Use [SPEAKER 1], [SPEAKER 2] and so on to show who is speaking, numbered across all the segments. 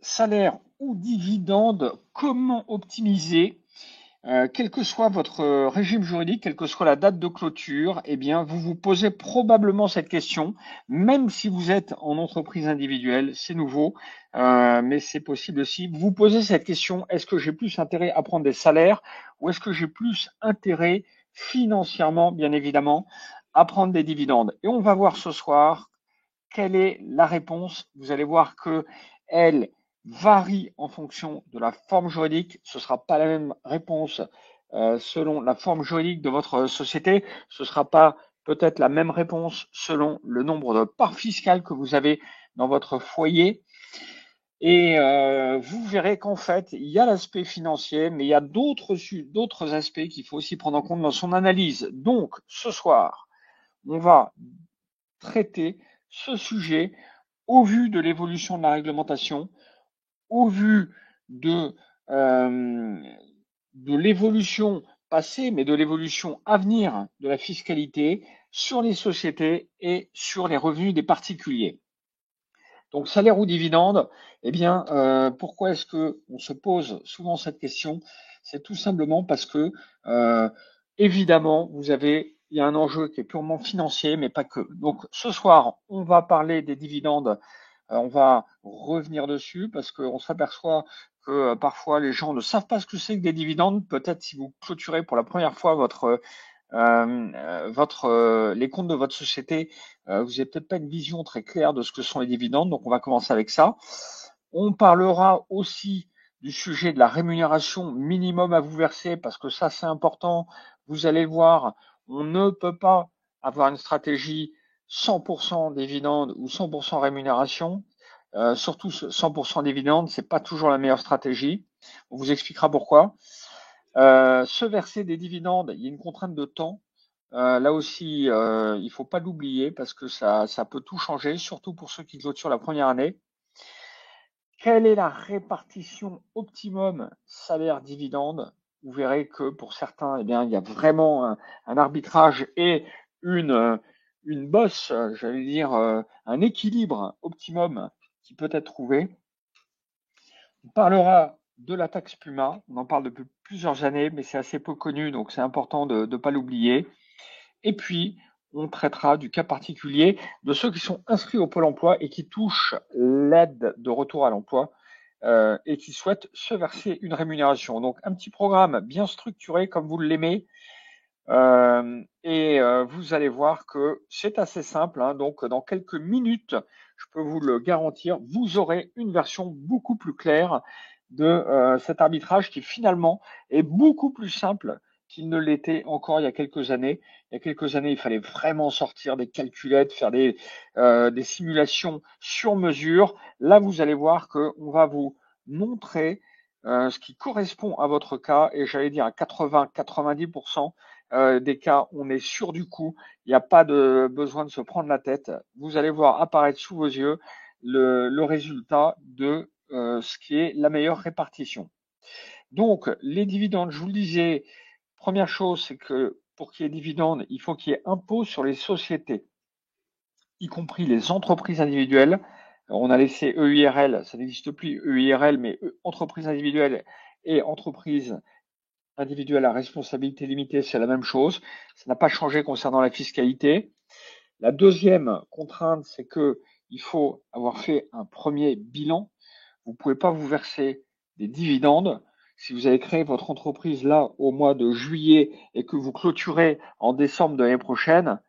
[SPEAKER 1] salaire ou dividende, comment optimiser? Quel que soit votre régime juridique, quelle que soit la date de clôture, eh bien, vous vous posez probablement cette question, même si vous êtes en entreprise individuelle, c'est nouveau, mais c'est possible aussi. Vous vous posez cette question, est-ce que j'ai plus intérêt à prendre des salaires ou est-ce que j'ai plus intérêt financièrement, bien évidemment, à prendre des dividendes? Et on va voir ce soir quelle est la réponse. Vous allez voir que elle varie en fonction de la forme juridique. Ce ne sera pas la même réponse selon la forme juridique de votre société. Ce ne sera pas peut-être la même réponse selon le nombre de parts fiscales que vous avez dans votre foyer. Et vous verrez qu'en fait, il y a l'aspect financier, mais il y a d'autres aspects qu'il faut aussi prendre en compte dans son analyse. Donc, ce soir, on va traiter ce sujet au vu de l'évolution de la réglementation, au vu de, euh, de l'évolution passée, mais de l'évolution à venir de la fiscalité sur les sociétés et sur les revenus des particuliers. Donc salaire ou dividende, eh bien, pourquoi est-ce que on se pose souvent cette question? C'est tout simplement parce que, évidemment, il y a un enjeu qui est purement financier, mais pas que. Donc ce soir, on va parler des dividendes. On va revenir dessus parce qu'on s'aperçoit que parfois les gens ne savent pas ce que c'est que des dividendes. Peut-être si vous clôturez pour la première fois les comptes de votre société, vous n'avez peut-être pas une vision très claire de ce que sont les dividendes, donc on va commencer avec ça. On parlera aussi du sujet de la rémunération minimum à vous verser, parce que ça c'est important. Vous allez voir, on ne peut pas avoir une stratégie 100% dividendes ou 100% rémunération. Surtout 100% dividendes, c'est pas toujours la meilleure stratégie. On vous expliquera pourquoi. Se verser des dividendes, il y a une contrainte de temps. Là aussi, il ne faut pas l'oublier parce que ça peut tout changer, surtout pour ceux qui clôturent la première année. Quelle est la répartition optimum salaire-dividende? Vous verrez que pour certains, eh bien, il y a vraiment un arbitrage et une bosse, j'allais dire, un équilibre optimum qui peut être trouvé. On parlera de la taxe Puma. On en parle depuis plusieurs années, mais c'est assez peu connu, donc c'est important de ne pas l'oublier. Et puis, on traitera du cas particulier de ceux qui sont inscrits au Pôle emploi et qui touchent l'aide de retour à l'emploi et qui souhaitent se verser une rémunération. Donc, un petit programme bien structuré comme vous l'aimez. Vous allez voir que c'est assez simple. Hein. Donc, dans quelques minutes, je peux vous le garantir, vous aurez une version beaucoup plus claire de cet arbitrage qui finalement est beaucoup plus simple qu'il ne l'était encore il y a quelques années. Il y a quelques années, il fallait vraiment sortir des calculettes, faire des simulations sur mesure. Là, vous allez voir qu'on va vous montrer ce qui correspond à votre cas, et j'allais dire à 80-90% des cas, on est sûr du coup, il n'y a pas de besoin de se prendre la tête. Vous allez voir apparaître sous vos yeux le résultat de ce qui est la meilleure répartition. Donc, les dividendes, je vous le disais, première chose, c'est que pour qu'il y ait dividendes, il faut qu'il y ait impôt sur les sociétés, y compris les entreprises individuelles. On a laissé EIRL, ça n'existe plus EIRL, mais entreprise individuelle et entreprise individuelle à responsabilité limitée, c'est la même chose. Ça n'a pas changé concernant la fiscalité. La deuxième contrainte, c'est que il faut avoir fait un premier bilan. Vous ne pouvez pas vous verser des dividendes. Si vous avez créé votre entreprise là au mois de juillet et que vous clôturez en décembre de l'année prochaine,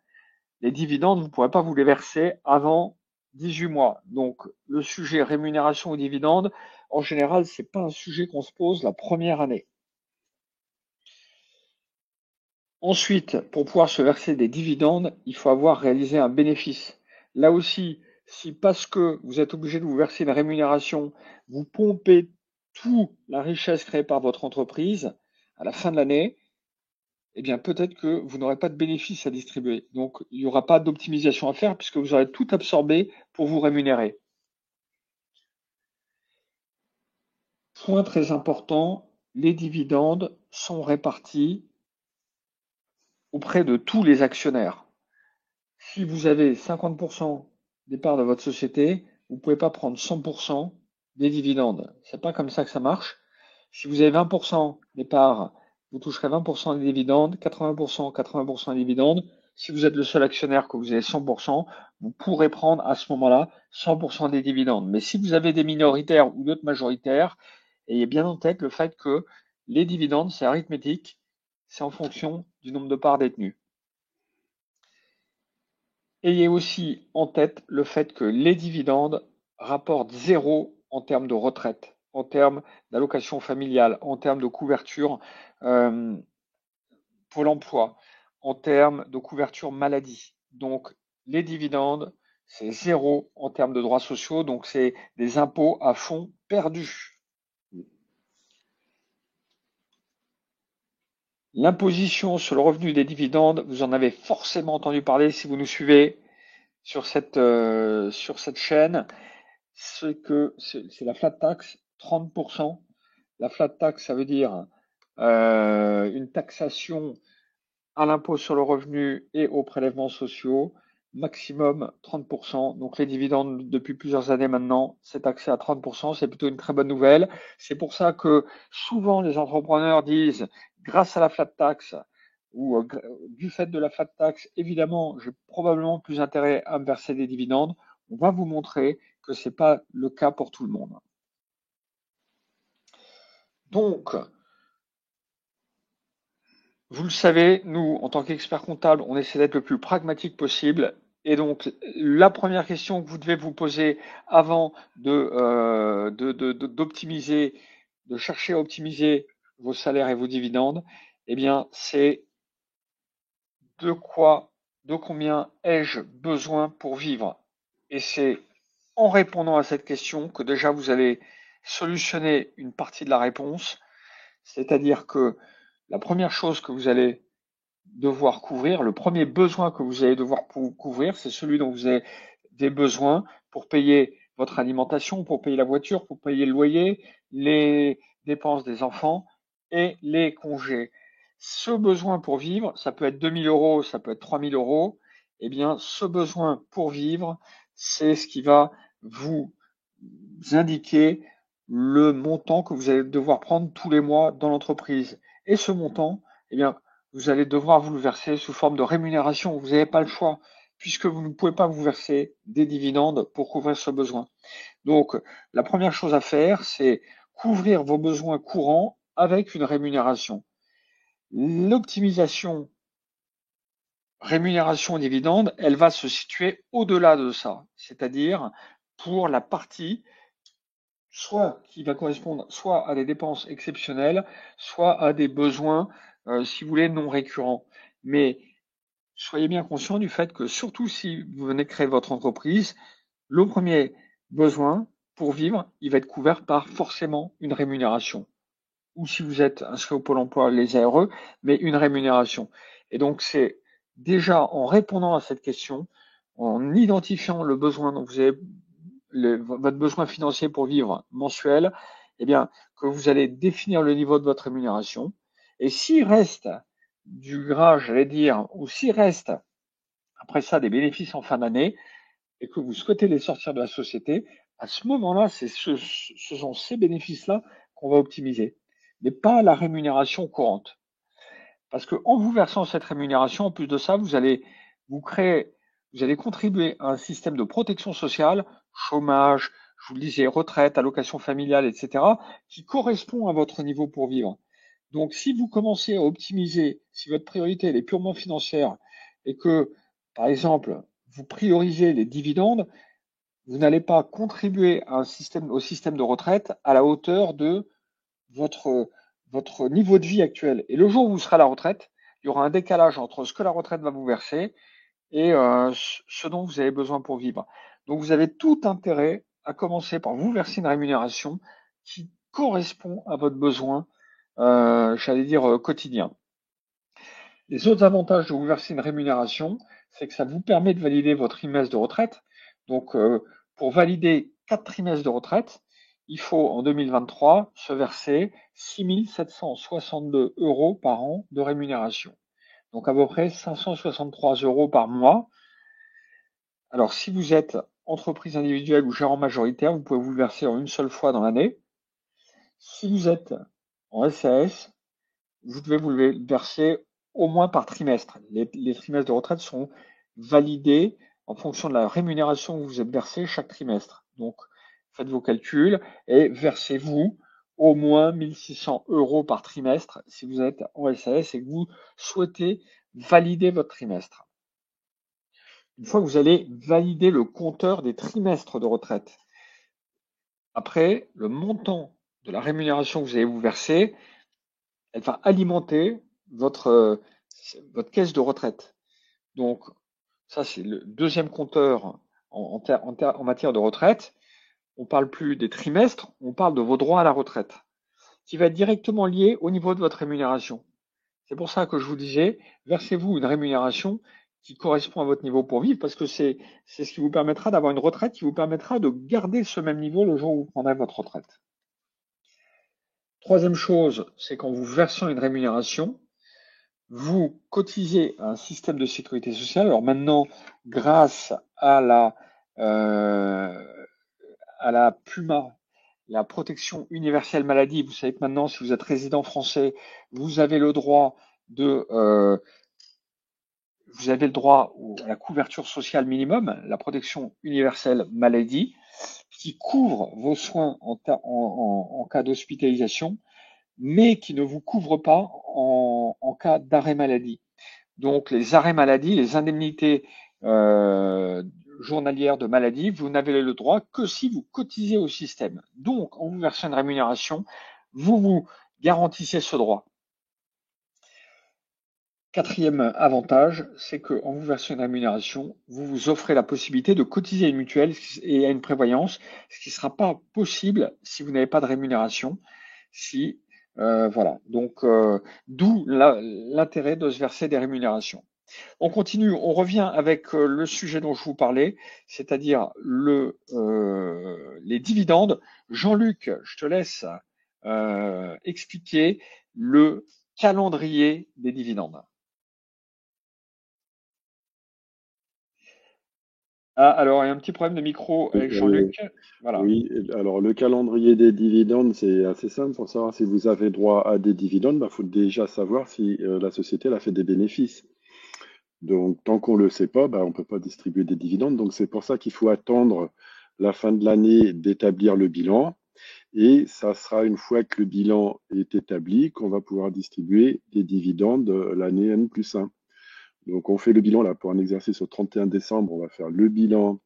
[SPEAKER 1] les dividendes, vous ne pourrez pas vous les verser avant 18 mois. Donc, le sujet rémunération ou dividendes, en général, c'est pas un sujet qu'on se pose la première année. Ensuite, pour pouvoir se verser des dividendes, il faut avoir réalisé un bénéfice. Là aussi, si parce que vous êtes obligé de vous verser une rémunération, vous pompez toute la richesse créée par votre entreprise à la fin de l'année, eh bien peut-être que vous n'aurez pas de bénéfice à distribuer. Donc il n'y aura pas d'optimisation à faire puisque vous aurez tout absorbé pour vous rémunérer. Point très important, les dividendes sont répartis auprès de tous les actionnaires. Si vous avez 50% des parts de votre société, vous ne pouvez pas prendre 100% des dividendes. C'est pas comme ça que ça marche. Si vous avez 20% des parts, vous toucherez 20% des dividendes, 80% des dividendes. Si vous êtes le seul actionnaire, que vous avez 100%, vous pourrez prendre à ce moment-là 100% des dividendes. Mais si vous avez des minoritaires ou d'autres majoritaires, ayez bien en tête le fait que les dividendes, c'est arithmétique, c'est en fonction du nombre de parts détenues. Ayez aussi en tête le fait que les dividendes rapportent zéro en termes de retraite, en termes d'allocation familiale, en termes de couverture euh, Pôle emploi, en termes de couverture maladie. Donc, les dividendes, c'est zéro en termes de droits sociaux, donc c'est des impôts à fonds perdus. L'imposition sur le revenu des dividendes, vous en avez forcément entendu parler si vous nous suivez sur cette chaîne. C'est la flat tax, 30%. La flat tax, ça veut dire une taxation à l'impôt sur le revenu et aux prélèvements sociaux, maximum 30%. Donc les dividendes, depuis plusieurs années maintenant, c'est taxé à 30%. C'est plutôt une très bonne nouvelle. C'est pour ça que souvent les entrepreneurs disent, grâce à la flat tax, ou du fait de la flat tax, évidemment, j'ai probablement plus intérêt à me verser des dividendes. On va vous montrer que ce n'est pas le cas pour tout le monde. Donc, vous le savez, nous, en tant qu'experts comptables, on essaie d'être le plus pragmatique possible. Et donc, la première question que vous devez vous poser avant d'optimiser, de chercher à optimiser vos salaires et vos dividendes, eh bien, c'est de combien ai-je besoin pour vivre? Et c'est en répondant à cette question que déjà vous allez solutionner une partie de la réponse. C'est-à-dire que la première chose que vous allez devoir couvrir, le premier besoin que vous allez devoir couvrir, c'est celui dont vous avez des besoins pour payer votre alimentation, pour payer la voiture, pour payer le loyer, les dépenses des enfants et les congés. Ce besoin pour vivre, ça peut être 2000 euros, ça peut être 3000 euros. Eh bien, ce besoin pour vivre, c'est ce qui va vous indiquer le montant que vous allez devoir prendre tous les mois dans l'entreprise. Et ce montant, eh bien, vous allez devoir vous le verser sous forme de rémunération. Vous n'avez pas le choix, puisque vous ne pouvez pas vous verser des dividendes pour couvrir ce besoin. Donc, la première chose à faire, c'est couvrir vos besoins courants avec une rémunération. L'optimisation rémunération dividende, elle va se situer au-delà de ça, c'est-à-dire pour la partie soit qui va correspondre soit à des dépenses exceptionnelles, soit à des besoins, si vous voulez, non récurrents. Mais soyez bien conscient du fait que surtout si vous venez de créer votre entreprise, le premier besoin pour vivre, il va être couvert par forcément une rémunération. Ou si vous êtes inscrit au Pôle emploi, les ARE, mais une rémunération. Et donc c'est déjà en répondant à cette question, en identifiant le besoin dont vous avez votre besoin financier pour vivre mensuel, eh bien, que vous allez définir le niveau de votre rémunération. Et s'il reste du gras, j'allais dire, ou s'il reste après ça des bénéfices en fin d'année et que vous souhaitez les sortir de la société, à ce moment-là, ce sont ces bénéfices-là qu'on va optimiser, mais pas la rémunération courante. Parce qu'en vous versant cette rémunération, en plus de ça, vous allez contribuer à un système de protection sociale, chômage, je vous le disais, retraite, allocation familiale, etc., qui correspond à votre niveau pour vivre. Donc, si vous commencez à optimiser, si votre priorité elle est purement financière et que, par exemple, vous priorisez les dividendes, vous n'allez pas contribuer au système de retraite à la hauteur de votre, votre niveau de vie actuel. Et le jour où vous serez à la retraite, il y aura un décalage entre ce que la retraite va vous verser et ce dont vous avez besoin pour vivre. Donc vous avez tout intérêt à commencer par vous verser une rémunération qui correspond à votre besoin, j'allais dire, quotidien. Les autres avantages de vous verser une rémunération, c'est que ça vous permet de valider votre trimestre de retraite. Donc, pour valider 4 trimestres de retraite, il faut en 2023 se verser 6 762 euros par an de rémunération. Donc à peu près 563 euros par mois. Alors si vous êtes entreprise individuelle ou gérant majoritaire, vous pouvez vous le verser en une seule fois dans l'année. Si vous êtes en SAS, vous devez vous le verser au moins par trimestre. Les trimestres de retraite sont validés en fonction de la rémunération que vous êtes versée chaque trimestre. Donc, faites vos calculs et versez-vous au moins 1 600 € par trimestre si vous êtes en SAS et que vous souhaitez valider votre trimestre. Une fois que vous allez valider le compteur des trimestres de retraite, après, le montant de la rémunération que vous allez vous verser, elle va alimenter votre caisse de retraite. Donc, ça, c'est le deuxième compteur en matière de retraite. On ne parle plus des trimestres, on parle de vos droits à la retraite, qui va être directement lié au niveau de votre rémunération. C'est pour ça que je vous disais, versez-vous une rémunération qui correspond à votre niveau pour vivre, parce que c'est ce qui vous permettra d'avoir une retraite qui vous permettra de garder ce même niveau le jour où vous prendrez votre retraite. Troisième chose, c'est qu'en vous versant une rémunération, vous cotisez à un système de sécurité sociale. Alors maintenant, grâce à la PUMA, la protection universelle maladie, vous savez que maintenant, si vous êtes résident français, vous avez le droit à la couverture sociale minimum, la protection universelle maladie, qui couvre vos soins en cas d'hospitalisation, mais qui ne vous couvre pas en cas d'arrêt maladie. Donc les arrêts maladie, les indemnités journalières de maladie, vous n'avez le droit que si vous cotisez au système. Donc en vous versant une rémunération, vous vous garantissez ce droit. Quatrième avantage, c'est qu'en vous versant une rémunération, vous vous offrez la possibilité de cotiser à une mutuelle et à une prévoyance, ce qui ne sera pas possible si vous n'avez pas de rémunération. Voilà, donc d'où l'intérêt de se verser des rémunérations. On continue, on revient avec le sujet dont je vous parlais, c'est-à-dire les dividendes. Jean-Luc, je te laisse expliquer le calendrier des dividendes. Ah, alors il y a un petit problème de micro avec Jean-Luc. Voilà.
[SPEAKER 2] Oui, alors le calendrier des dividendes, c'est assez simple. Pour savoir si vous avez droit à des dividendes, il faut déjà savoir si la société elle a fait des bénéfices. Donc, tant qu'on ne le sait pas, on ne peut pas distribuer des dividendes. Donc, c'est pour ça qu'il faut attendre la fin de l'année d'établir le bilan. Et ça sera une fois que le bilan est établi qu'on va pouvoir distribuer des dividendes l'année N+1. Donc, on fait le bilan là pour un exercice au 31 décembre. On va faire le bilan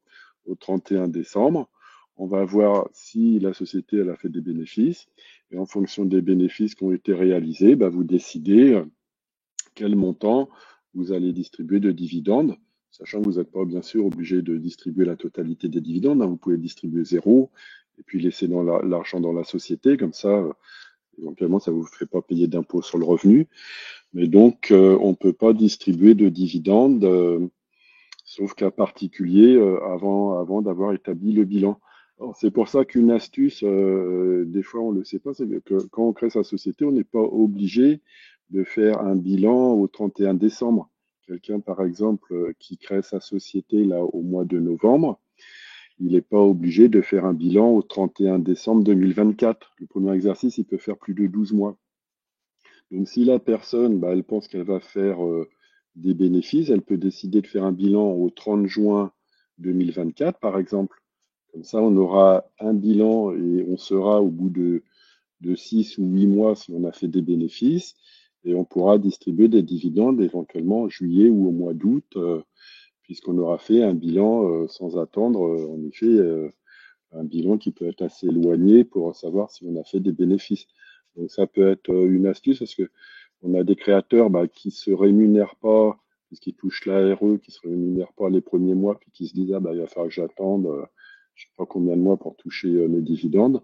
[SPEAKER 2] au 31 décembre. On va voir si la société elle a fait des bénéfices. Et en fonction des bénéfices qui ont été réalisés, vous décidez quel montant vous allez distribuer de dividendes, sachant que vous n'êtes pas bien sûr obligé de distribuer la totalité des dividendes. Vous pouvez distribuer zéro et puis laisser l'argent dans la société. Comme ça, éventuellement, ça ne vous fait pas payer d'impôt sur le revenu. Mais donc, on ne peut pas distribuer de dividendes, sauf cas particulier, avant d'avoir établi le bilan. C'est pour ça qu'une astuce, des fois on ne le sait pas, c'est que quand on crée sa société, on n'est pas obligé de faire un bilan au 31 décembre. Quelqu'un, par exemple, qui crée sa société là au mois de novembre, il n'est pas obligé de faire un bilan au 31 décembre 2024. Le premier exercice, il peut faire plus de 12 mois. Donc si la personne, elle pense qu'elle va faire des bénéfices, elle peut décider de faire un bilan au 30 juin 2024, par exemple. Comme ça, on aura un bilan et on saura au bout de 6 ou 8 mois si on a fait des bénéfices. Et on pourra distribuer des dividendes éventuellement en juillet ou au mois d'août, puisqu'on aura fait un bilan sans attendre, en effet, un bilan qui peut être assez éloigné pour savoir si on a fait des bénéfices. Donc ça peut être une astuce parce que on a des créateurs qui se rémunèrent pas, puisqu'ils touchent l'ARE, qui se rémunèrent pas les premiers mois, puis qui se disent il va falloir que j'attende je sais pas combien de mois pour toucher mes dividendes.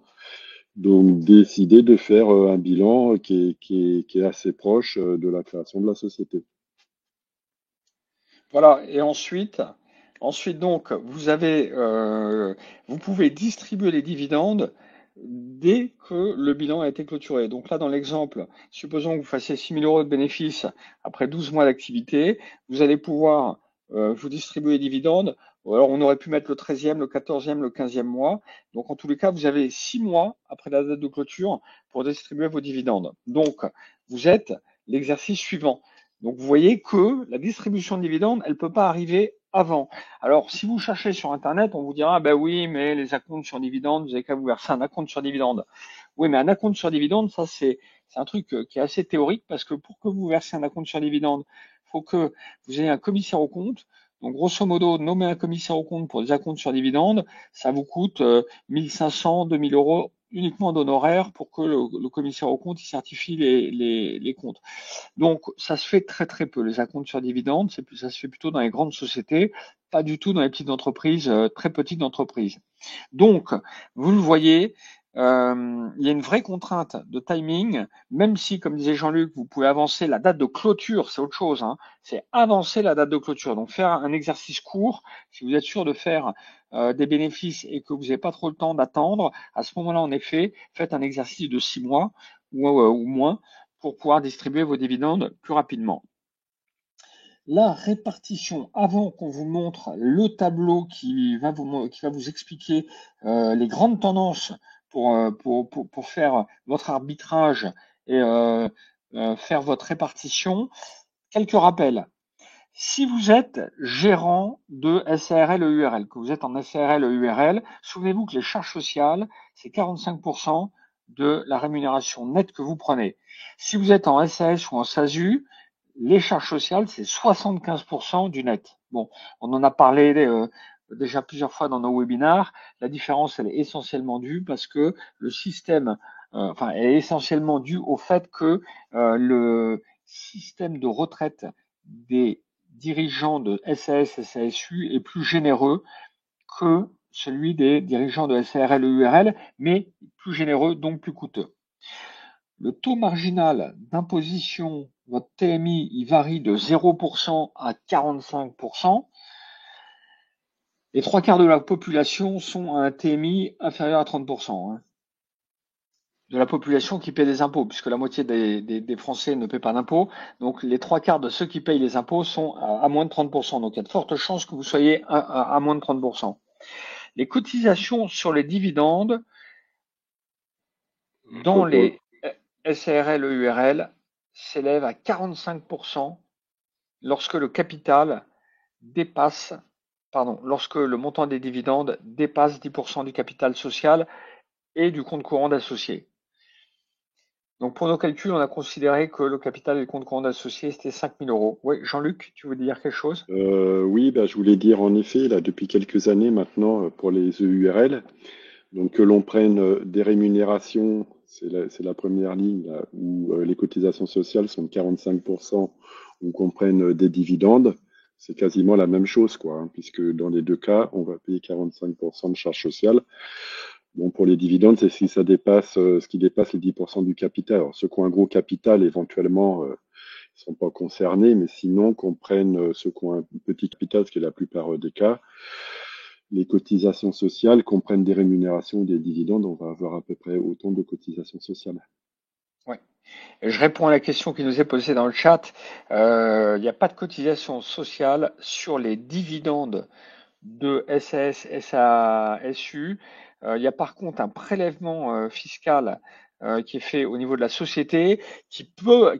[SPEAKER 2] Donc décider de faire un bilan qui est assez proche de la création de la société.
[SPEAKER 1] Voilà, et ensuite donc, vous pouvez distribuer les dividendes dès que le bilan a été clôturé. Donc là, dans l'exemple, supposons que vous fassiez 6 000 € de bénéfices après 12 mois d'activité, vous allez pouvoir vous distribuer les dividendes Ou alors on aurait pu mettre le 13e, le 14e, le 15e mois. Donc en tous les cas, vous avez 6 mois après la date de clôture pour distribuer vos dividendes. Donc vous êtes l'exercice suivant. Donc vous voyez que la distribution de dividendes, elle ne peut pas arriver avant. Alors si vous cherchez sur Internet, on vous dira, ben oui, mais les acomptes sur dividendes, vous avez qu'à vous verser un acompte sur dividendes. Oui, mais un acompte sur dividendes, ça c'est un truc qui est assez théorique parce que pour que vous versiez un acompte sur dividendes, il faut que vous ayez un commissaire aux comptes. Donc, grosso modo, nommer un commissaire aux comptes pour des acomptes sur dividendes, ça vous coûte 1500, 2000 euros uniquement d'honoraires pour que le commissaire aux comptes il certifie les comptes. Donc, ça se fait très très peu. Les acomptes sur dividendes, ça se fait plutôt dans les grandes sociétés, pas du tout dans les petites entreprises, très petites entreprises. Donc, vous le voyez, il y a une vraie contrainte de timing, même si, comme disait Jean-Luc, vous pouvez avancer la date de clôture, c'est autre chose, hein, c'est avancer la date de clôture. Donc, faire un exercice court, si vous êtes sûr de faire des bénéfices et que vous n'avez pas trop le temps d'attendre, à ce moment-là, en effet, faites un exercice de 6 mois ou moins pour pouvoir distribuer vos dividendes plus rapidement. La répartition, avant qu'on vous montre le tableau qui va vous expliquer les grandes tendances pour faire votre arbitrage et faire votre répartition, quelques rappels. Si vous êtes gérant de SARL EURL, que vous êtes en SARL EURL, souvenez-vous que les charges sociales, c'est 45% de la rémunération nette que vous prenez. Si vous êtes en SAS ou en SASU, les charges sociales, c'est 75% du net. Bon, on en a parlé déjà plusieurs fois dans nos webinars. La différence, elle est essentiellement due parce que le système, elle est essentiellement due au fait que le système de retraite des dirigeants de SAS et SASU est plus généreux que celui des dirigeants de SARL et URL, mais plus généreux, donc plus coûteux. Le taux marginal d'imposition, votre TMI, il varie de 0% à 45%. Les trois quarts de la population sont à un TMI inférieur à 30%. Hein, de la population qui paie des impôts, puisque la moitié des Français ne paient pas d'impôts. Donc les trois quarts de ceux qui payent les impôts sont à moins de 30%. Donc il y a de fortes chances que vous soyez à moins de 30%. Les cotisations sur les dividendes dans les SARL et URL s'élèvent à 45% lorsque le capital dépasse, lorsque le montant des dividendes dépasse 10% du capital social et du compte courant d'associé. Donc pour nos calculs, on a considéré que le capital et le compte courant d'associé, c'était 5 000 euros. Oui, Jean-Luc, tu voulais dire quelque chose?
[SPEAKER 2] Oui, bah, je voulais dire en effet, là, depuis quelques années maintenant, pour les EURL, donc que l'on prenne des rémunérations, c'est la première ligne là, où les cotisations sociales sont de 45%, ou qu'on prenne des dividendes, c'est quasiment la même chose, quoi, hein, puisque dans les deux cas, on va payer 45% de charges sociales. Bon, pour les dividendes, c'est si ça dépasse, ce qui dépasse les 10% du capital. Alors, ceux qui ont un gros capital, éventuellement, ils sont pas concernés, mais sinon, qu'on prenne ceux qui ont un petit capital, ce qui est la plupart des cas, les cotisations sociales, qu'on prenne des rémunérations ou des dividendes, on va avoir à peu près autant de cotisations sociales.
[SPEAKER 1] Oui. Je réponds à la question qui nous est posée dans le chat. Il n'y a pas de cotisation sociale sur les dividendes de SAS, SASU. Il y a par contre un prélèvement fiscal qui est fait au niveau de la société qui peut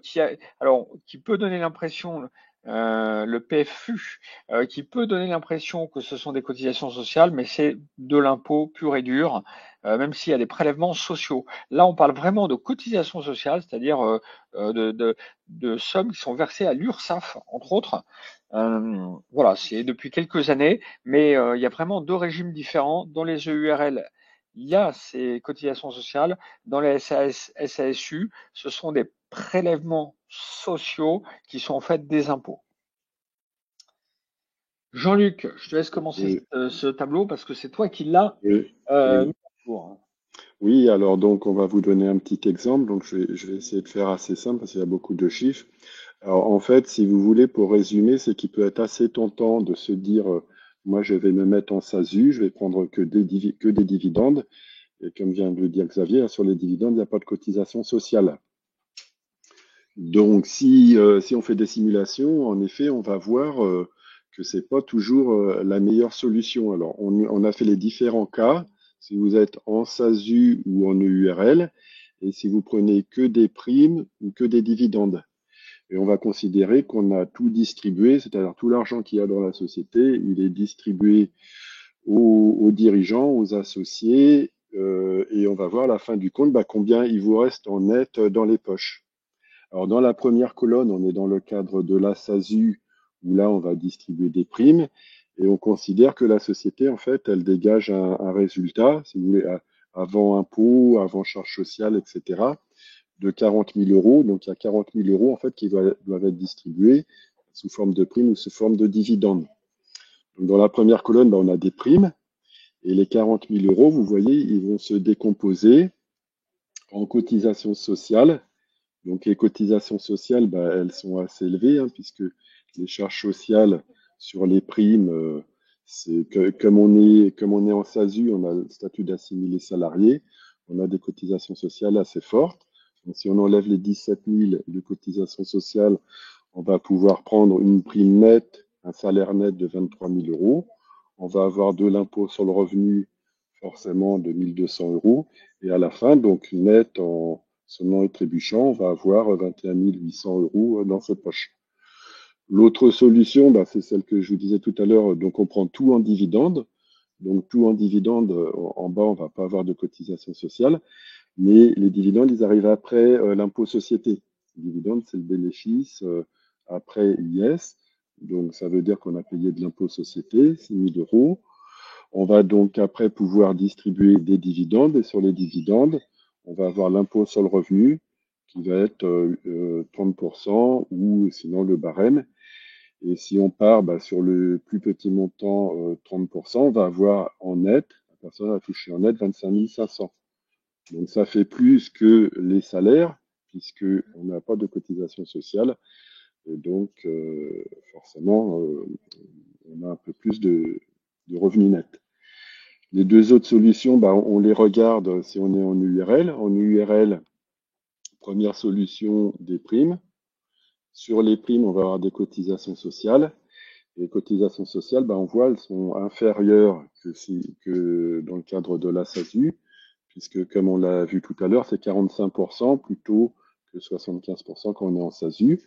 [SPEAKER 1] donner l'impression, le PFU, qui peut donner l'impression que ce sont des cotisations sociales, mais c'est de l'impôt pur et dur, même s'il y a des prélèvements sociaux. Là, on parle vraiment de cotisations sociales, c'est-à-dire de sommes qui sont versées à l'URSSAF, entre autres. Voilà, c'est depuis quelques années, mais il y a vraiment deux régimes différents. Dans les EURL, il y a ces cotisations sociales. Dans les SAS, SASU, ce sont des prélèvements sociaux qui sont en fait des impôts. Jean-Luc, je te laisse commencer
[SPEAKER 2] Oui,
[SPEAKER 1] ce tableau parce que c'est toi qui l'as
[SPEAKER 2] oui,
[SPEAKER 1] mis
[SPEAKER 2] oui.
[SPEAKER 1] à jour.
[SPEAKER 2] Oui, alors donc on va vous donner un petit exemple. Donc je vais essayer de faire assez simple parce qu'il y a beaucoup de chiffres. Alors en fait, si vous voulez, pour résumer, c'est qu'il peut être assez tentant de se dire, moi je vais me mettre en SASU, je vais prendre que des dividendes. Et comme vient de le dire Xavier, sur les dividendes, il n'y a pas de cotisation sociale. Donc si on fait des simulations, en effet, on va voir que c'est pas toujours la meilleure solution. Alors, on a fait les différents cas, si vous êtes en SASU ou en EURL, et si vous prenez que des primes ou que des dividendes. Et on va considérer qu'on a tout distribué, c'est-à-dire tout l'argent qu'il y a dans la société, il est distribué aux dirigeants, aux associés, et on va voir à la fin du compte combien il vous reste en net dans les poches. Alors dans la première colonne, on est dans le cadre de la SASU, où là on va distribuer des primes, et on considère que la société, en fait, elle dégage un résultat, si vous voulez, avant impôt, avant charges sociales, etc., de 40 000 euros. Donc il y a 40 000 euros en fait qui doivent être distribués sous forme de primes ou sous forme de dividendes. Donc, dans la première colonne, on a des primes, et les 40 000 euros, vous voyez, ils vont se décomposer en cotisations sociales. Donc les cotisations sociales, elles sont assez élevées, hein, puisque les charges sociales sur les primes, c'est que, comme on est en SASU, on a le statut d'assimilé salarié, on a des cotisations sociales assez fortes. Donc si on enlève les 17 000 de cotisations sociales, on va pouvoir prendre une prime nette, un salaire net de 23 000 euros. On va avoir de l'impôt sur le revenu, forcément de 1 200 euros. Et à la fin, donc net en sonnant et trébuchant, on va avoir 21 800 euros dans ses poches. L'autre solution, c'est celle que je vous disais tout à l'heure. Donc on prend tout en dividende. Donc tout en dividende, en bas, on ne va pas avoir de cotisation sociale. Mais les dividendes, ils arrivent après l'impôt société. Les dividendes, c'est le bénéfice après IS. Donc, ça veut dire qu'on a payé de l'impôt société, 6 000 euros. On va donc après pouvoir distribuer des dividendes. Et sur les dividendes, on va avoir l'impôt sur le revenu qui va être 30% ou sinon le barème. Et si on part sur le plus petit montant, 30%, on va avoir en net, la personne va toucher en net 25 500. Donc ça fait plus que les salaires, puisqu'on n'a pas de cotisation sociale. Et donc, forcément, on a un peu plus de revenus nets. Les deux autres solutions, on les regarde si on est en URL. En URL, première solution, des primes. Sur les primes, on va avoir des cotisations sociales. Les cotisations sociales, on voit, elles sont inférieures que dans le cadre de la SASU, puisque comme on l'a vu tout à l'heure, c'est 45% plutôt que 75% quand on est en SASU.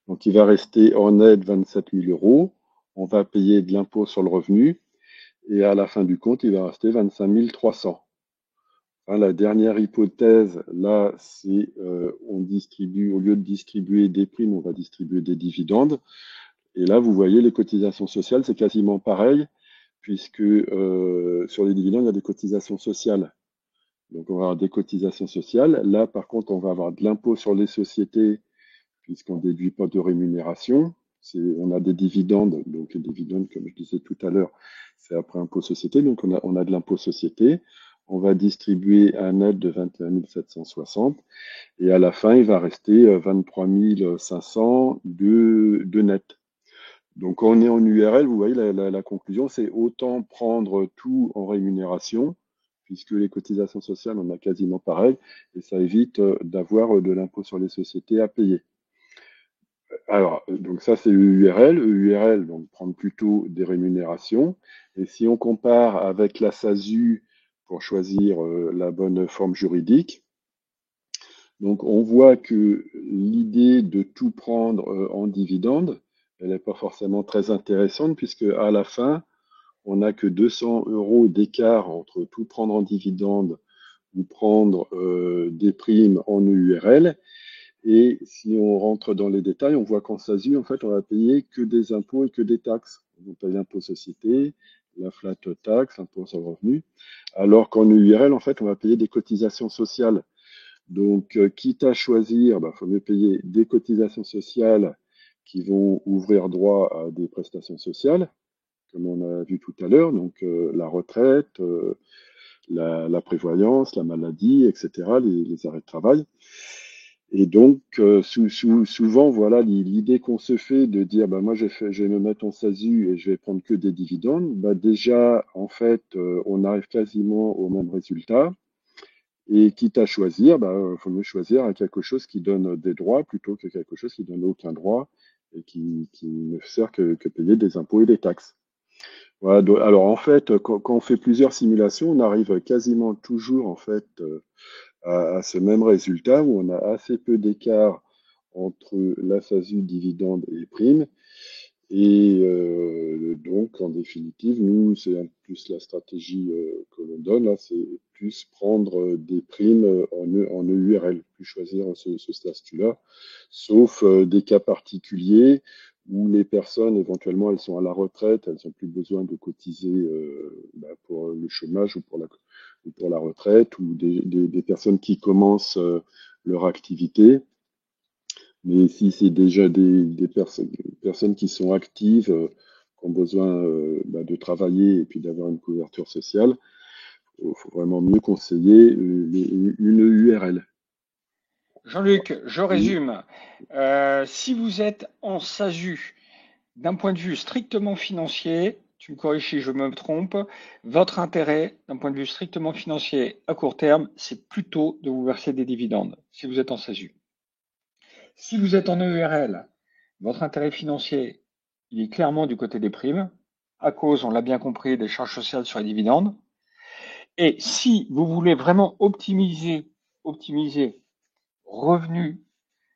[SPEAKER 2] Donc il va rester en net 27 000 euros. On va payer de l'impôt sur le revenu. Et à la fin du compte, il va rester 25 300. Hein, la dernière hypothèse, là, c'est on distribue, au lieu de distribuer des primes, on va distribuer des dividendes. Et là, vous voyez, les cotisations sociales, c'est quasiment pareil, puisque sur les dividendes, il y a des cotisations sociales. Donc, on va avoir des cotisations sociales. Là, par contre, on va avoir de l'impôt sur les sociétés, puisqu'on ne déduit pas de rémunération. On a des dividendes. Donc, les dividendes, comme je disais tout à l'heure, c'est après impôt société. Donc, on a de l'impôt société. On va distribuer un net de 21 760. Et à la fin, il va rester 23 500 de net. Donc, quand on est en URL, vous voyez, la conclusion, c'est autant prendre tout en rémunération, puisque les cotisations sociales, on a quasiment pareil, et ça évite d'avoir de l'impôt sur les sociétés à payer. Alors, donc ça, c'est URL. URL, donc prendre plutôt des rémunérations. Et si on compare avec la SASU pour choisir la bonne forme juridique, donc on voit que l'idée de tout prendre en dividende, elle n'est pas forcément très intéressante, puisque à la fin, on n'a que 200 euros d'écart entre tout prendre en dividende ou prendre des primes en EURL. Et si on rentre dans les détails, on voit qu'en SASU, en fait, on va payer que des impôts et que des taxes. On paye l'impôt société, la flat tax, l'impôt sur le revenu, alors qu'en EURL, en fait, on va payer des cotisations sociales. Donc, quitte à choisir, il faut mieux payer des cotisations sociales qui vont ouvrir droit à des prestations sociales, comme on a vu tout à l'heure, donc la retraite, la prévoyance, la maladie, etc., les arrêts de travail. Et donc, souvent, voilà, l'idée qu'on se fait de dire, moi, je vais me mettre en SASU et je vais prendre que des dividendes, déjà, en fait, on arrive quasiment au même résultat. Et quitte à choisir, faut mieux choisir quelque chose qui donne des droits plutôt que quelque chose qui donne aucun droit et qui ne sert que payer des impôts et des taxes. Voilà, alors en fait, quand on fait plusieurs simulations, on arrive quasiment toujours en fait à ce même résultat où on a assez peu d'écart entre la SASU, dividende et prime. Et donc, en définitive, nous, c'est un plus la stratégie que l'on donne, là, c'est plus prendre des primes en EURL, plus choisir ce statut-là, sauf des cas particuliers où les personnes, éventuellement, elles sont à la retraite, elles n'ont plus besoin de cotiser pour le chômage ou pour la retraite, ou des personnes qui commencent leur activité. Mais si c'est déjà des personnes qui sont actives, qui ont besoin de travailler et puis d'avoir une couverture sociale, il faut vraiment mieux conseiller une URL.
[SPEAKER 1] Jean-Luc, je
[SPEAKER 2] Oui,
[SPEAKER 1] résume. Si vous êtes en SASU, d'un point de vue strictement financier, tu me corriges si je me trompe, votre intérêt, d'un point de vue strictement financier à court terme, c'est plutôt de vous verser des dividendes, si vous êtes en SASU. Si vous êtes en EURL, votre intérêt financier, il est clairement du côté des primes, à cause, on l'a bien compris, des charges sociales sur les dividendes. Et si vous voulez vraiment optimiser revenus,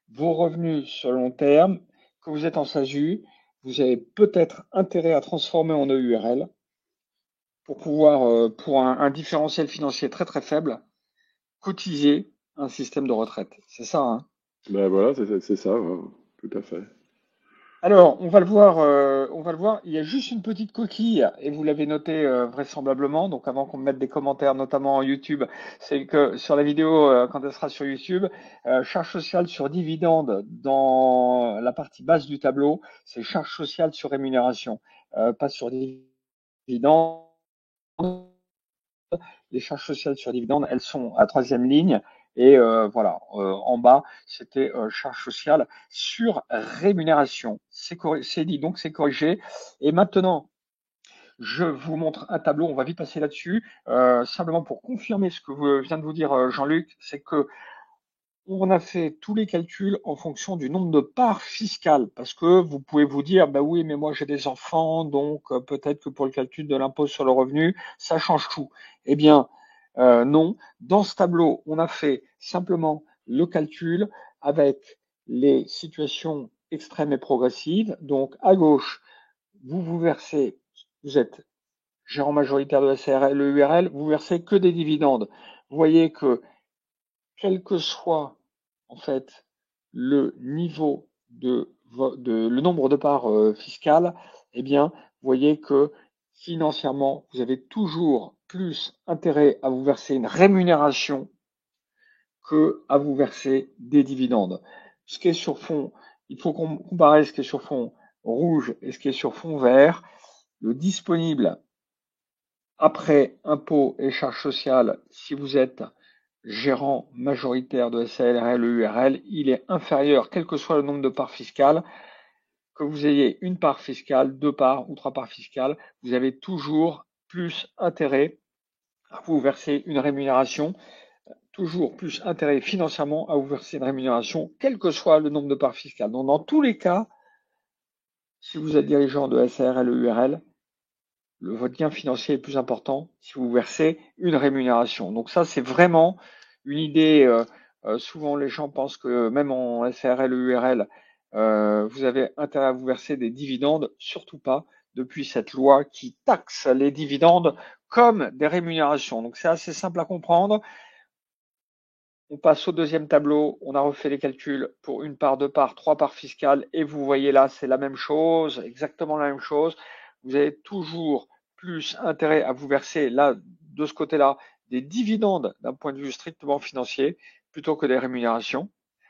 [SPEAKER 1] vos revenus sur le long terme, que vous êtes en SASU, vous avez peut-être intérêt à transformer en EURL pour pouvoir, pour un différentiel financier très très faible, cotiser un système de retraite. C'est ça, hein?
[SPEAKER 2] ben voilà, c'est ça, ouais, tout à fait.
[SPEAKER 1] Alors, on va le voir, on va le voir. Il y a juste une petite coquille, et vous l'avez noté vraisemblablement. Donc, avant qu'on me mette des commentaires, notamment en YouTube, c'est que sur la vidéo, quand elle sera sur YouTube, charge sociale sur dividende dans la partie basse du tableau, c'est charge sociale sur rémunération, pas sur dividende. Les charges sociales sur dividende, elles sont à troisième ligne. Et voilà, en bas, c'était charges sociales sur rémunération. C'est dit, donc c'est corrigé. Et maintenant, je vous montre un tableau, on va vite passer là-dessus. Simplement pour confirmer ce que vient de vous dire Jean-Luc, c'est que on a fait tous les calculs en fonction du nombre de parts fiscales, parce que vous pouvez vous dire, bah oui, mais moi j'ai des enfants, donc peut-être que pour le calcul de l'impôt sur le revenu, ça change tout. Eh bien, non. Dans ce tableau, on a fait simplement le calcul avec les situations extrêmes et progressives. Donc, à gauche, vous versez, vous êtes gérant majoritaire de la SARL, le URL, vous versez que des dividendes. Vous voyez que quel que soit en fait le niveau le nombre de parts fiscales, eh bien, vous voyez que financièrement, vous avez toujours plus intérêt à vous verser une rémunération que à vous verser des dividendes. Ce qui est sur fond, il faut comparer ce qui est sur fond rouge et ce qui est sur fond vert. Le disponible après impôts et charges sociales, si vous êtes gérant majoritaire de SARL ou URL, il est inférieur, quel que soit le nombre de parts fiscales, que vous ayez une part fiscale, deux parts ou trois parts fiscales, vous avez toujours plus intérêt à vous verser une rémunération, toujours plus intérêt financièrement à vous verser une rémunération, quel que soit le nombre de parts fiscales. Donc, dans tous les cas, si vous êtes dirigeant de SARL ou URL, votre gain financier est plus important si vous versez une rémunération. Donc ça, c'est vraiment une idée. Souvent, les gens pensent que même en SARL ou URL, vous avez intérêt à vous verser des dividendes. Surtout pas depuis cette loi qui taxe les dividendes comme des rémunérations. Donc c'est assez simple à comprendre. On passe au deuxième tableau. On a refait les calculs pour une part, deux parts, trois parts fiscales. Et vous voyez là, c'est la même chose, exactement la même chose. Vous avez toujours plus intérêt à vous verser là, de ce côté-là, des dividendes d'un point de vue strictement financier plutôt que des rémunérations.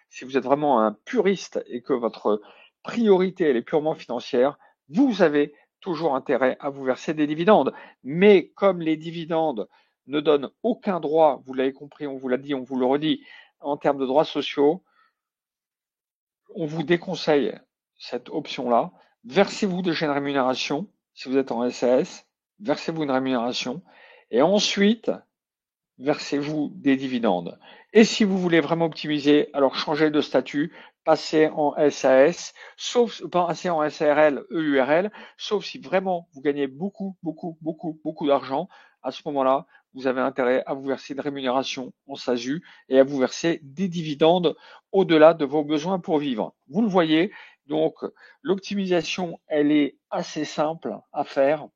[SPEAKER 1] Si vous êtes vraiment un puriste et que votre priorité elle est purement financière, vous avez toujours intérêt à vous verser des dividendes. Mais comme les dividendes ne donnent aucun droit, vous l'avez compris, on vous l'a dit, on vous le redit, en termes de droits sociaux, on vous déconseille cette option-là. Versez-vous déjà une rémunération, si vous êtes en SAS, versez-vous une rémunération, et ensuite, versez-vous des dividendes. Et si vous voulez vraiment optimiser, alors changez de statut, passez en SAS, passez en SARL, EURL, sauf si vraiment vous gagnez beaucoup d'argent. À ce moment-là, vous avez intérêt à vous verser une rémunération en SASU et à vous verser des dividendes au-delà de vos besoins pour vivre. Vous le voyez, donc l'optimisation, elle est assez simple à faire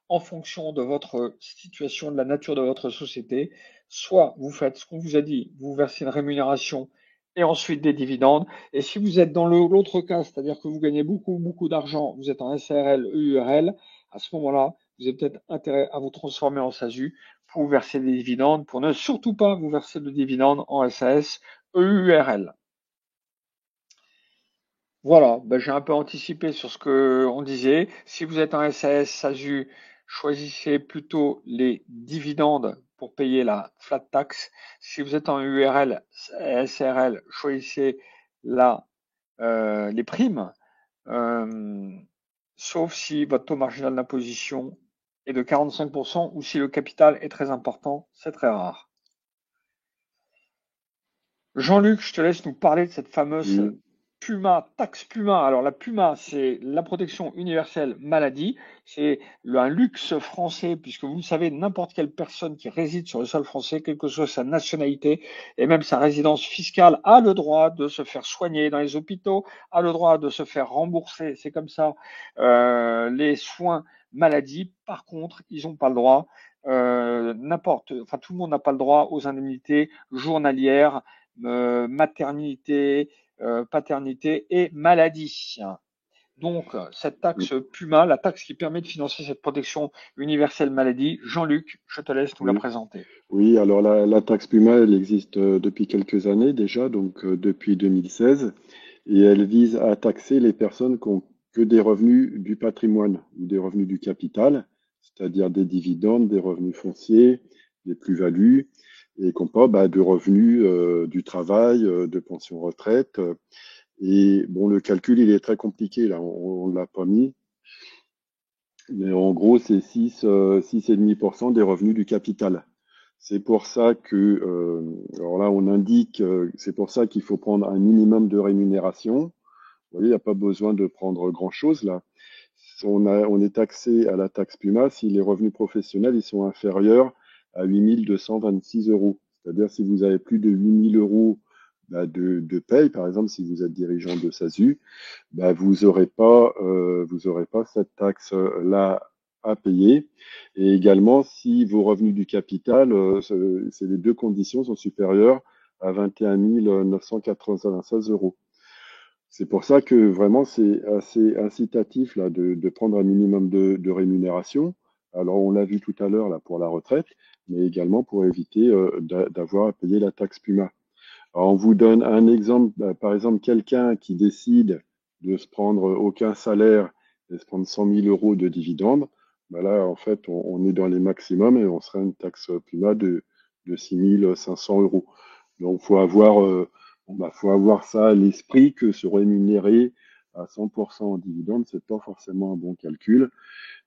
[SPEAKER 1] en fonction de votre situation, de la nature de votre société. Soit vous faites ce qu'on vous a dit, vous versez une rémunération et ensuite des dividendes. Et si vous êtes dans l'autre cas, c'est-à-dire que vous gagnez beaucoup d'argent, vous êtes en SARL, EURL, à ce moment-là, vous avez peut-être intérêt à vous transformer en SASU pour vous verser des dividendes, pour ne surtout pas vous verser de dividendes en SAS, EURL. Voilà, ben j'ai un peu anticipé sur ce que on disait. Si vous êtes en SAS, SASU, choisissez plutôt les dividendes pour payer la flat tax. Si vous êtes en URL, SRL, choisissez les primes, euh, sauf si votre taux marginal d'imposition est de 45% ou si le capital est très important, c'est très rare. Jean-Luc, je te laisse nous parler de cette fameuse
[SPEAKER 2] Oui,
[SPEAKER 1] Puma, taxe Puma. Alors la Puma, c'est la protection universelle maladie. C'est un luxe français, puisque vous le savez, n'importe quelle personne qui réside sur le sol français, quelle que soit sa nationalité et même sa résidence fiscale, a le droit de se faire soigner dans les hôpitaux, a le droit de se faire rembourser, c'est comme ça, les soins maladie. Par contre, ils n'ont pas le droit, tout le monde n'a pas le droit aux indemnités journalières, maternité, paternité et maladie. Donc, cette taxe Puma, la taxe qui permet de financer cette protection universelle maladie, Jean-Luc, je te laisse nous la
[SPEAKER 2] oui.
[SPEAKER 1] présenter.
[SPEAKER 2] Oui, alors la taxe Puma, elle existe depuis quelques années déjà, donc depuis 2016, et elle vise à taxer les personnes qui ont que des revenus du patrimoine ou des revenus du capital, c'est-à-dire des dividendes, des revenus fonciers, des plus-values, et qui n'ont pas de revenus du travail, de pension retraite. Et bon, le calcul, il est très compliqué, là, on ne l'a pas mis, mais en gros, c'est 6,5% des revenus du capital. C'est pour ça que, alors là, on indique, c'est pour ça qu'il faut prendre un minimum de rémunération. Vous voyez, il n'y a pas besoin de prendre grand-chose là. On est taxé à la taxe Puma si les revenus professionnels ils sont inférieurs à 8 226 euros. C'est-à-dire si vous avez plus de 8 000 euros de paye, par exemple, si vous êtes dirigeant de SASU, vous aurez pas cette taxe-là à payer. Et également, si vos revenus du capital, c'est les deux conditions sont supérieures à 21 996 euros. C'est pour ça que vraiment c'est assez incitatif là de prendre un minimum de rémunération. Alors on l'a vu tout à l'heure là pour la retraite, mais également pour éviter d'avoir à payer la taxe Puma. Alors, on vous donne un exemple, par exemple, quelqu'un qui décide de se prendre aucun salaire et se prendre 100 000 euros de dividendes, là, en fait, on est dans les maximums et on serait une taxe Puma de 6 500 euros. Donc, faut avoir ça à l'esprit que se rémunérer à 100% en dividendes, c'est pas forcément un bon calcul.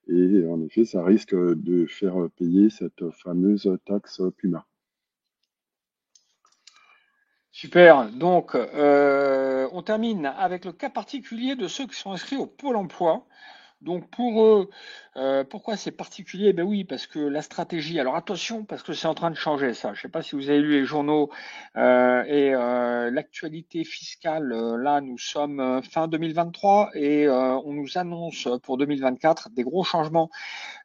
[SPEAKER 2] Et en effet, ça risque de faire payer cette fameuse taxe Puma.
[SPEAKER 1] Super. Donc, on termine avec le cas particulier de ceux qui sont inscrits au Pôle emploi. Donc pour eux, pourquoi c'est particulier? Ben oui, parce que la stratégie. Alors attention, parce que c'est en train de changer ça. Je ne sais pas si vous avez lu les journaux et l'actualité fiscale. Là, nous sommes fin 2023 et on nous annonce pour 2024 des gros changements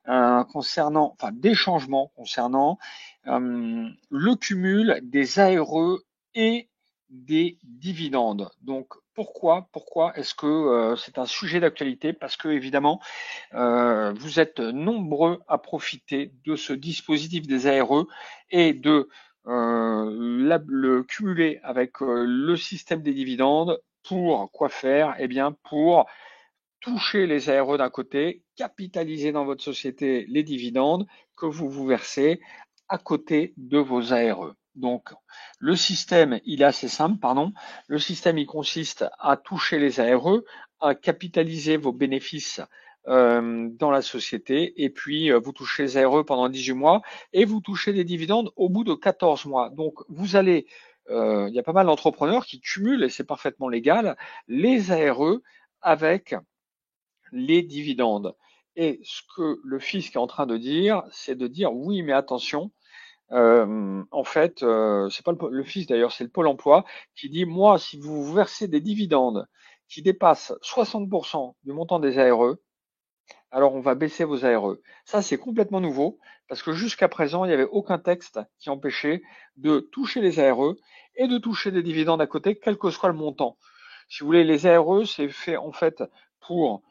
[SPEAKER 1] des changements concernant le cumul des ARE et des dividendes. Donc pourquoi est-ce que c'est un sujet d'actualité? Parce que évidemment, vous êtes nombreux à profiter de ce dispositif des ARE et de le cumuler avec le système des dividendes pour quoi faire? Eh bien, pour toucher les ARE d'un côté, capitaliser dans votre société les dividendes que vous versez à côté de vos ARE. Donc, le système, il est assez simple, pardon. Le système, il consiste à toucher les ARE, à capitaliser vos bénéfices dans la société, et puis vous touchez les ARE pendant 18 mois et vous touchez des dividendes au bout de 14 mois. Donc vous allez, il y a pas mal d'entrepreneurs qui cumulent, et c'est parfaitement légal, les ARE avec les dividendes. Et ce que le fisc est en train de dire, c'est de dire oui, mais attention, en fait, c'est pas le fisc d'ailleurs, c'est le Pôle emploi qui dit moi, si vous versez des dividendes qui dépassent 60% du montant des ARE, alors on va baisser vos ARE. Ça, c'est complètement nouveau parce que jusqu'à présent, il n'y avait aucun texte qui empêchait de toucher les ARE et de toucher des dividendes à côté, quel que soit le montant. Si vous voulez, les ARE, c'est fait en fait pour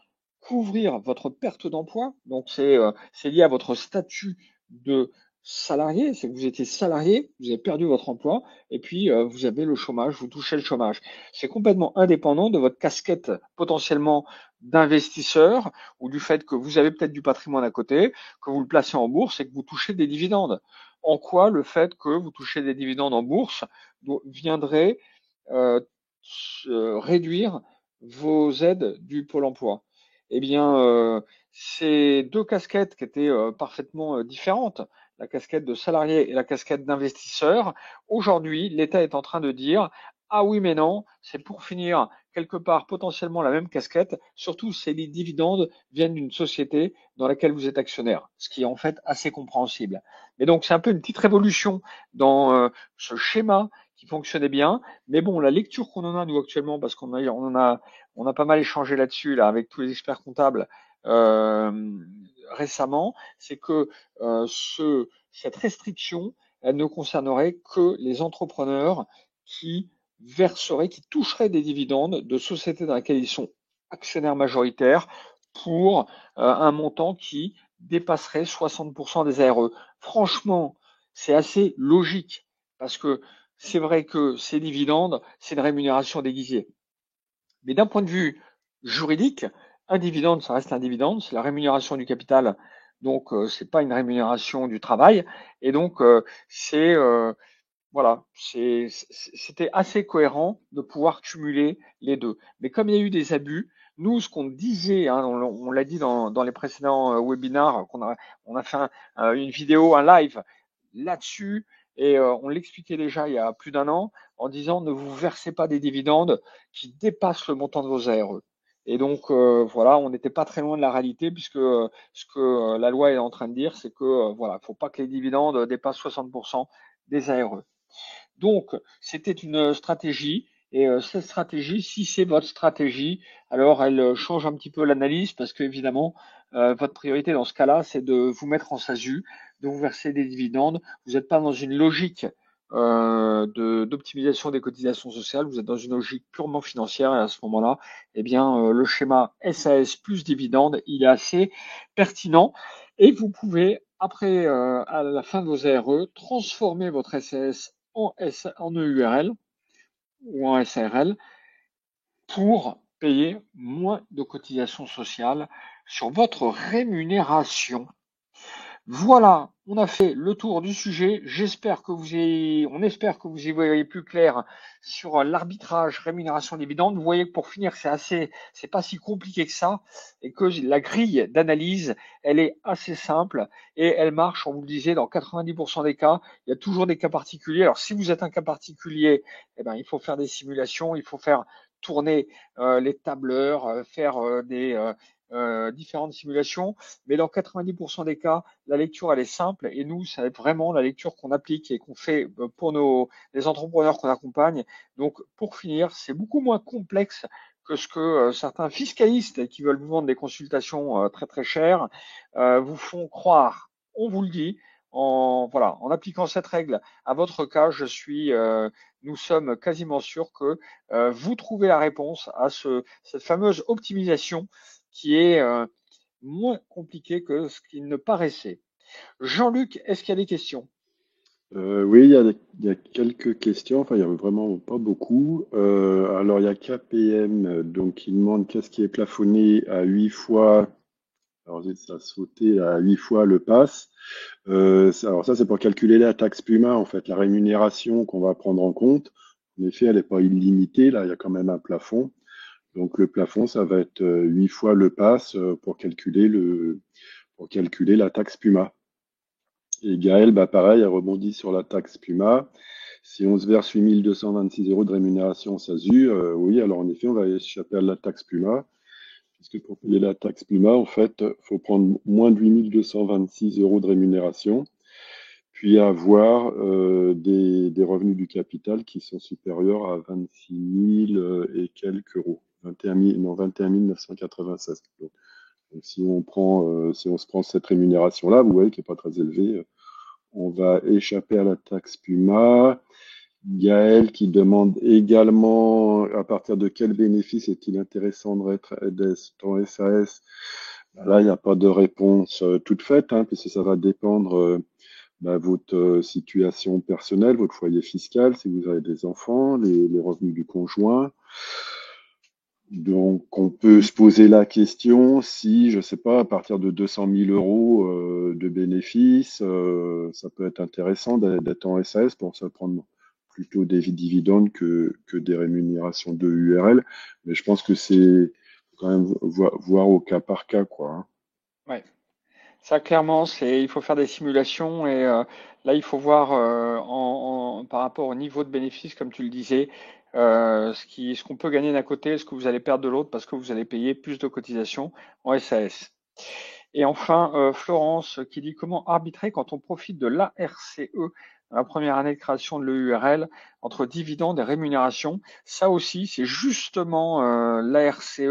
[SPEAKER 1] couvrir votre perte d'emploi. Donc c'est lié à votre statut de salarié, c'est que vous étiez salarié, vous avez perdu votre emploi et puis vous avez le chômage, vous touchez le chômage. C'est complètement indépendant de votre casquette potentiellement d'investisseur ou du fait que vous avez peut-être du patrimoine à côté, que vous le placez en bourse et que vous touchez des dividendes. En quoi le fait que vous touchez des dividendes en bourse viendrait euh, réduire vos aides du Pôle emploi? Eh bien, ces deux casquettes qui étaient parfaitement différentes, la casquette de salarié et la casquette d'investisseur, aujourd'hui, l'État est en train de dire, ah oui, mais non, c'est pour finir quelque part potentiellement la même casquette, surtout si les dividendes viennent d'une société dans laquelle vous êtes actionnaire, ce qui est en fait assez compréhensible. Mais donc, c'est un peu une petite révolution dans ce schéma qui fonctionnait bien. Mais bon, la lecture qu'on en a, nous, actuellement, parce on a pas mal échangé là-dessus, là, avec tous les experts comptables récemment, c'est que cette restriction, elle ne concernerait que les entrepreneurs qui verseraient, qui toucheraient des dividendes de sociétés dans lesquelles ils sont actionnaires majoritaires pour un montant qui dépasserait 60% des ARE. Franchement, c'est assez logique parce que c'est vrai que ces dividendes, c'est une rémunération déguisée. Mais d'un point de vue juridique, un dividende, ça reste un dividende, c'est la rémunération du capital, donc c'est pas une rémunération du travail, et donc c'est voilà, c'était assez cohérent de pouvoir cumuler les deux. Mais comme il y a eu des abus, nous, ce qu'on disait, hein, on l'a dit dans les précédents webinars, on a fait une vidéo, un live là-dessus, et on l'expliquait déjà il y a plus d'un an, en disant ne vous versez pas des dividendes qui dépassent le montant de vos ARE. Et donc voilà, on n'était pas très loin de la réalité, puisque ce que la loi est en train de dire, c'est que voilà, faut pas que les dividendes dépassent 60% des ARE. Donc, c'était une stratégie. Et cette stratégie, si c'est votre stratégie, alors elle change un petit peu l'analyse parce que évidemment, votre priorité dans ce cas-là, c'est de vous mettre en SASU, de vous verser des dividendes. Vous n'êtes pas dans une logique d'optimisation des cotisations sociales, vous êtes dans une logique purement financière et à ce moment-là, eh bien, le schéma SAS plus dividende, il est assez pertinent et vous pouvez, après, à la fin de vos ARE, transformer votre SAS en EURL ou en SARL pour payer moins de cotisations sociales sur votre rémunération. Voilà, on a fait le tour du sujet. On espère que vous y voyez plus clair sur l'arbitrage rémunération-dividende. Vous voyez que pour finir, c'est pas si compliqué que ça et que la grille d'analyse, elle est assez simple et elle marche, on vous le disait, dans 90% des cas. Il y a toujours des cas particuliers. Alors, si vous êtes un cas particulier, eh ben, il faut faire des simulations, il faut faire tourner les tableurs, faire des différentes simulations. Mais dans 90% des cas, la lecture, elle est simple et nous, c'est vraiment la lecture qu'on applique et qu'on fait pour les entrepreneurs qu'on accompagne. Donc, pour finir, c'est beaucoup moins complexe que ce que certains fiscalistes qui veulent vous vendre des consultations très très chères vous font croire. On vous le dit, voilà, en appliquant cette règle à votre cas, nous sommes quasiment sûrs que vous trouvez la réponse à cette fameuse optimisation qui est moins compliqué que ce qu'il ne paraissait. Jean-Luc, est-ce qu'il y a des questions?
[SPEAKER 2] Oui, il y a quelques questions, enfin il y a vraiment pas beaucoup. Alors il y a KPM, donc il demande qu'est-ce qui est plafonné à 8 fois, alors ça a sauté à 8 fois le pass. Alors ça c'est pour calculer la taxe Puma, en fait, la rémunération qu'on va prendre en compte. En effet, elle n'est pas illimitée, là il y a quand même un plafond. Donc le plafond, ça va être 8 fois le pass pour calculer la taxe Puma. Et Gaël, bah pareil, a rebondi sur la taxe Puma. Si on se verse 8 226 euros de rémunération SASU, oui, alors en effet, on va échapper à la taxe Puma. Puisque pour payer la taxe Puma, en fait, il faut prendre moins de 8 226 euros de rémunération, puis avoir des revenus du capital qui sont supérieurs à 26 000 et quelques euros. 21 000, non, 21 996. Donc, si on se prend cette rémunération-là, vous voyez, qui n'est pas très élevée, on va échapper à la taxe Puma. Gaël qui demande également à partir de quel bénéfice est-il intéressant d'être en SAS. Là, il n'y a pas de réponse toute faite, hein, puisque ça va dépendre votre situation personnelle, votre foyer fiscal, si vous avez des enfants, les revenus du conjoint. Donc, on peut se poser la question si, je ne sais pas, à partir de 200 000 euros de bénéfices, ça peut être intéressant d'être en SAS pour se prendre plutôt des dividendes que des rémunérations de URL. Mais je pense que c'est quand même voir au cas par cas, quoi, hein.
[SPEAKER 1] Ouais. Ça, clairement, il faut faire des simulations et là, il faut voir par rapport au niveau de bénéfice, comme tu le disais, ce qu'on peut gagner d'un côté, ce que vous allez perdre de l'autre, parce que vous allez payer plus de cotisations en SAS. Et enfin, Florence qui dit comment arbitrer quand on profite de l'ARCE, la première année de création de l'EURL, entre dividendes et rémunération. Ça aussi, c'est justement l'ARCE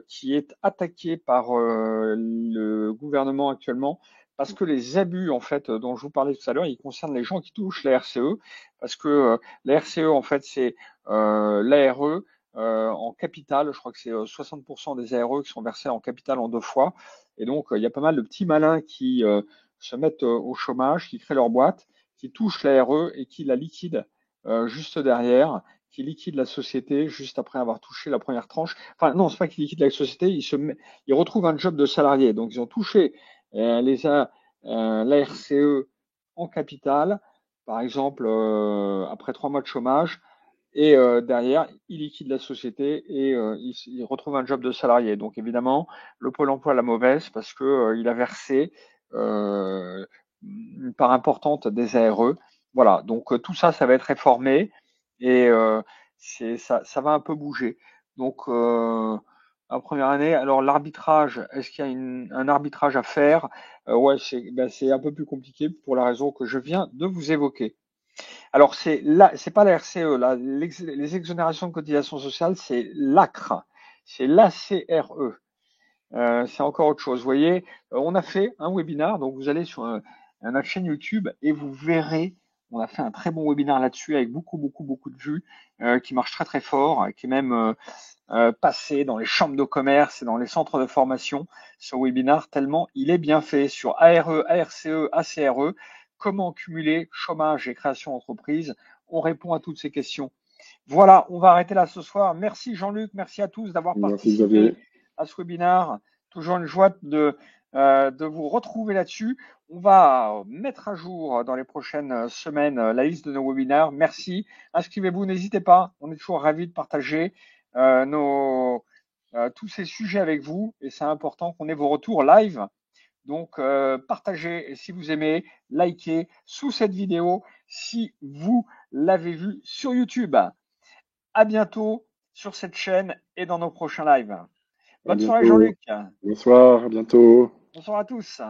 [SPEAKER 1] qui est attaqué par le gouvernement actuellement parce que les abus en fait dont je vous parlais tout à l'heure, ils concernent les gens qui touchent la RCE parce que la RCE en fait c'est l'ARE en capital, je crois que c'est 60% des ARE qui sont versés en capital en 2 fois et donc il y a pas mal de petits malins qui se mettent au chômage, qui créent leur boîte, qui touchent la RE et qui la liquident juste derrière, qui liquident la société juste après avoir touché la première tranche. Enfin, non, c'est pas qu'ils liquident la société, ils retrouvent un job de salarié. Donc, ils ont touché la RCE en capital, par exemple, après 3 mois de chômage, et derrière, ils liquident la société et ils retrouvent un job de salarié. Donc, évidemment, le Pôle emploi a la mauvaise parce que il a versé une part importante des ARE. Voilà, donc tout ça, ça va être réformé et ça va un peu bouger. Donc, la première année, alors l'arbitrage, est-ce qu'il y a un arbitrage à faire? Ouais, c'est un peu plus compliqué pour la raison que je viens de vous évoquer. Alors, c'est pas la RCE, là, les exonérations de cotisations sociales, c'est l'ACRE, c'est l'ACRE. C'est encore autre chose. Vous voyez, on a fait un webinar, donc vous allez sur notre chaîne YouTube et vous verrez, on a fait un très bon webinar là-dessus avec beaucoup, beaucoup, beaucoup de vues, qui marche très, très fort, qui est même passé dans les chambres de commerce et dans les centres de formation, ce webinar, tellement il est bien fait sur ARE, ARCE, ACRE, comment cumuler chômage et création d'entreprise. On répond à toutes ces questions. Voilà, on va arrêter là ce soir. Merci Jean-Luc, merci à tous d'avoir
[SPEAKER 2] Merci
[SPEAKER 1] participé
[SPEAKER 2] Xavier.
[SPEAKER 1] à ce webinaire. Toujours une joie de vous retrouver là-dessus. On va mettre à jour dans les prochaines semaines la liste de nos webinaires. Merci. Inscrivez-vous, n'hésitez pas. On est toujours ravis de partager tous ces sujets avec vous et c'est important qu'on ait vos retours live. Donc, partagez et si vous aimez, likez sous cette vidéo si vous l'avez vue sur YouTube. À bientôt sur cette chaîne et dans nos prochains lives.
[SPEAKER 2] À
[SPEAKER 1] Bonne soirée
[SPEAKER 2] bientôt.
[SPEAKER 1] Jean-Luc.
[SPEAKER 2] Bonsoir, à bientôt.
[SPEAKER 1] Bonsoir à tous.